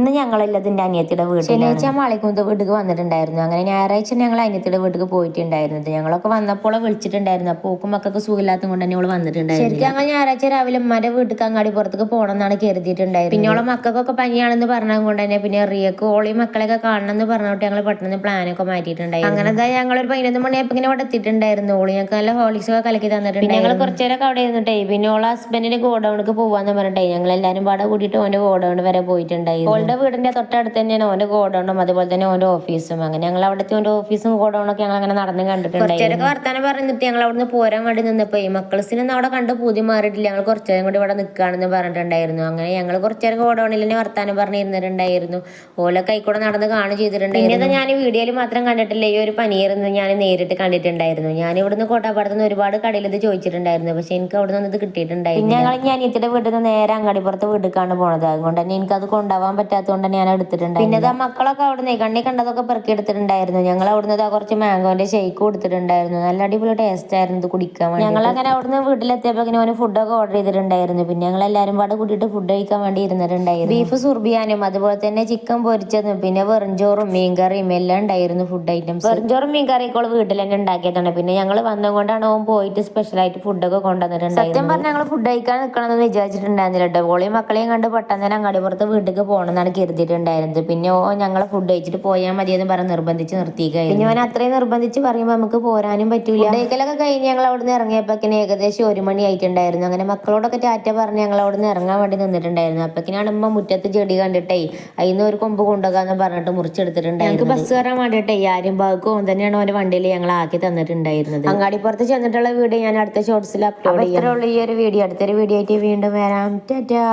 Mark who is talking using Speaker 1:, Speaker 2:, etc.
Speaker 1: ഇന്ന് ഞങ്ങളെല്ലാതിൻ്റെ അനിയത്തിയുടെ വീട്ടിൽ ശനിയാഴ്ച മാളിക്കുന്ന് വീട്ടിൽ വന്നിട്ടുണ്ടായിരുന്നു. അങ്ങനെ ഞായറാഴ്ച ഞങ്ങൾ അനിയത്തിയുടെ വീട്ടിൽ പോയിട്ടുണ്ടായിരുന്നത്. ഞങ്ങളൊക്കെ വന്നപ്പോൾ വിളിച്ചിട്ടുണ്ടായിരുന്നു. അപ്പോൾ ഓക്കും മക്കൾക്ക് സുഖമില്ലാത്തത് കൊണ്ട് തന്നെ അവൾ വന്നിട്ടുണ്ടായിരുന്നു. ശരിക്കും ഞങ്ങൾ ഞായറാഴ്ച രാവിലെ ഉമ്മാന്റെ വീട്ടിൽ അങ്ങാടി പുറത്തേക്ക് പോകണം എന്നാണ് കരുതിയിട്ടുണ്ടായിരുന്നത്. പിന്നെ അവളെ മക്കൾക്കൊക്കെ പനിയാണെന്ന് പറഞ്ഞത് കൊണ്ട് തന്നെ പിന്നെ റിയക്ക് ഓളി മക്കളെയൊക്കെ കാണണം എന്ന് പറഞ്ഞിട്ട് ഞങ്ങൾ പെട്ടെന്ന് പ്ലാനൊക്കെ മാറ്റിയിട്ടുണ്ടായിരുന്നു. അങ്ങനെ എന്താ ഞങ്ങളൊരു 11 മണിയായപ്പോൾ ഇങ്ങനെ ഇവിടെ എത്തിയിട്ടുണ്ടായിരുന്നു. ഓളി ഞങ്ങൾക്ക് നല്ല ഹോളിക്സ് ഒക്കെ കലക്കി തന്നിട്ടുണ്ട്. പിന്നെ ഞങ്ങൾ കുറച്ചു നേരമൊക്കെ അവിടെ ഇരുന്നിട്ടേ പിന്നെ ഓളെ ഹസ്ബൻഡിന്റെ ഗോഡൌണിക്ക് പോവാന്ന് പറഞ്ഞിട്ടേ ഞങ്ങൾ എല്ലാവരും പാടെ കൂടിയിട്ട് ഓന്റെ ഗോഡൌൺ വരെ പോയിട്ടുണ്ടായിരുന്നു. ഓളുടെ വീടിന്റെ തൊട്ടടുത്ത് തന്നെയാണ് ഓന്റെ ഗോഡൌണും അതുപോലെ തന്നെ ഓന്റെ ഓഫീസും. അങ്ങനെ ഞങ്ങൾ അവിടുത്തെ ഓന്റെ ഓഫീസും ഗോഡൌണൊക്കെ ഞങ്ങൾ അങ്ങനെ നടന്ന് കണ്ടിട്ടുണ്ടായിരുന്നു. വർത്താനം പറഞ്ഞിട്ട് ഞങ്ങൾ അവിടുന്ന് പോരാൻ വേണ്ടി നിന്നപ്പോ മക്കളസിനൊന്നും അവിടെ കണ്ട് പൂതി മാറിയിട്ടില്ല. ഞങ്ങൾ കുറച്ചേരം കൂടി ഇവിടെ നിൽക്കുകയാണെന്ന് പറഞ്ഞിട്ടുണ്ടായിരുന്നു. അങ്ങനെ ഞങ്ങൾ കുറച്ചേരം ഗോഡൌണിൽ തന്നെ വർത്താനം പറഞ്ഞിരുന്നിട്ടുണ്ടായിരുന്നു. ഓല കൈക്കൂടെ നടന്ന് കാണും ചെയ്തിട്ടുണ്ടായിരുന്നു. പിന്നെ ഞാൻ വീഡിയോയിൽ മാത്രം കണ്ടിട്ടില്ല, ഈ ഒരു പനീർന്ന് ഞാൻ നേരിട്ട് കണ്ടിട്ടുണ്ടായിരുന്നു. ഞാൻ ഇവിടുന്ന് കോട്ടാപ്പാടത്ത് നിന്ന് ഒരുപാട് കടയിൽ ഇത് ചോദിച്ചിട്ടുണ്ടായിരുന്നു. പക്ഷെ എനിക്ക് അവിടെ നിന്ന് ഇത് കിട്ടിയിട്ടുണ്ടായിരുന്നു. പിന്നെ ഞങ്ങൾ അനിയത്തിയുടെ വീട്ടിൽ നിന്ന് നേരെ അങ്ങാടിപ്പുറത്ത് വീട്ടിലേക്കാണ് പോണത്. അതുകൊണ്ട് തന്നെ എനിക്കത് കൊണ്ടുപോകാൻ പറ്റാത്തതുകൊണ്ട് ഞാൻ എടുത്തിട്ടുണ്ട്. പിന്നെ മക്കളൊക്കെ അവിടുന്ന് കണ്ണി കണ്ടതൊക്കെ പെറുക്കി എടുത്തിട്ടുണ്ടായിരുന്നു. ഞങ്ങൾ അവിടുന്ന് കുറച്ച് മാംഗോന്റെ ഷെയ്ക്ക് കൊടുത്തിട്ടുണ്ടായിരുന്നു. നല്ല അടിപൊളി ടേസ്റ്റ് ആയിരുന്നു ഇത് കുടിക്കാൻ വേണ്ടി. ഞങ്ങൾ അങ്ങനെ അവിടുന്ന് വീട്ടിലെത്തിയപ്പോൾ ഇങ്ങനെ ഓന് ഫുഡൊക്കെ ഓർഡർ ചെയ്തിട്ടുണ്ടായിരുന്നു. പിന്നെ ഞങ്ങൾ എല്ലാവരും പാടെ കൂട്ടിയിട്ട് ഫുഡ് കഴിക്കാൻ വേണ്ടി ഇരുന്നിട്ടുണ്ടായിരുന്നു. ബീഫ് സുർബിയാനും അതുപോലെ തന്നെ ചിക്കൻ പൊരിച്ചതും പിന്നെ വെറുംചോറും മീൻകറിയും എല്ലാം ഉണ്ടായിരുന്നു ഫുഡ് ഐറ്റംസ്. വെറുംചോറും മീൻകറിയൊക്കെ വീട്ടിൽ തന്നെ ഉണ്ടാക്കിയതാണ്. പിന്നെ ഞങ്ങൾ വന്നുകൊണ്ടാണ് ഓൻ പോയിട്ട് സ്പെഷ്യലായിട്ട് ഫുഡൊക്കെ കൊണ്ടുവന്നിട്ടുണ്ടായിരുന്നു. സത്യം പറഞ്ഞാൽ ഞങ്ങൾ ഫുഡ് കഴിക്കാൻ നിൽക്കണമെന്ന് വിചാരിച്ചിട്ടുണ്ടായിരുന്നില്ല കേട്ടോ. ഓളെയും മക്കളെയും കണ്ട് പെട്ടെന്ന് തന്നെ അങ്ങാടിപ്പുറത്ത് വീട്ടിലേക്ക് പോകണം എന്നാണ് കരുതിയിട്ടുണ്ടായിരുന്നത്. പിന്നെ ഞങ്ങളെ ഫുഡ് കഴിച്ചിട്ട് പോയാൽ മതിയെന്ന് പറഞ്ഞ് നിർബന്ധിച്ച് നിർത്തിയിരിക്കുകയായിരുന്നു. പിന്നെ അവൻ അത്രയും നിർബന്ധിച്ച് പറയുമ്പോൾ നമുക്ക് പോരാനും പറ്റൂല. കഴിക്കലൊക്കെ കഴിഞ്ഞ് ഞങ്ങൾ അവിടുന്ന് ഇറങ്ങിയപ്പോഴേക്കിന് ഏകദേശം 1 മണി ആയിട്ടുണ്ടായിരുന്നു. അങ്ങനെ മക്കളോടൊക്കെ ടാറ്റ പറഞ്ഞ് ഞങ്ങൾ അവിടുന്ന് ഇറങ്ങാൻ വേണ്ടി നിന്നിട്ടുണ്ടായിരുന്നു. അപ്പോഴേക്കിനാണ് ഉമ്മ മുറ്റത്ത് ചെടി കണ്ടിട്ടേ അതിന്ന് ഒരു കൊമ്പ് കൊണ്ടുപോകാന്ന് പറഞ്ഞിട്ട് മുറിച്ചെടുത്തിട്ടുണ്ടായിരുന്നു. ഞങ്ങൾക്ക് ബസ് കയറാൻ വേണ്ടിയിട്ടേ ആരും ഭാഗവും തന്നെയാണ് അവന്റെ വണ്ടിയിൽ ഞങ്ങൾ ആക്കി തന്നിട്ടുണ്ടായിരുന്നത്. അങ്ങാടിപ്പുറത്ത് ചെന്നിട്ടുള്ള വീഡിയോ ഞാൻ അടുത്ത ഷോർട്സിൽ അപ്ലോഡ് ചെയ്യാം. അത്രേ ഉള്ളൂ ഈ ഒരു വീഡിയോ. അടുത്തൊരു വീഡിയോ ആയിട്ട് വീണ്ടും വരാം. ടാറ്റാ.